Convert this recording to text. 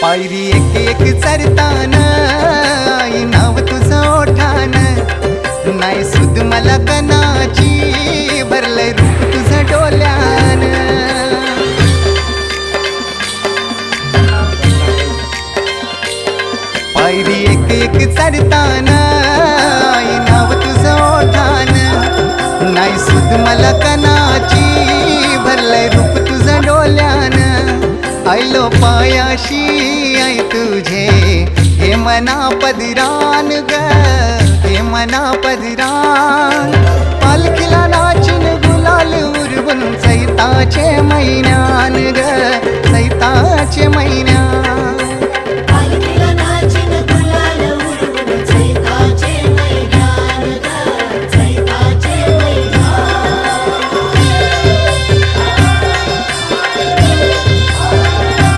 पायरी एक एक चरताना आई नाव तुझं ओठान नाही सुद मला कनाची भरलंय रूप तुझं डोल्यान पायरी एक एक चरताना आई नाव तुझं ओठान नाही सुद मला कनाची भरलंय रूप तुझं डोल्यान आयलो पायाशी आई तुझे हे मना पदरान ग हे मना पदरान पालखीला नाचिन गुलाल उरवून चैताचे महिन्यान ग चैताचे महिन्यान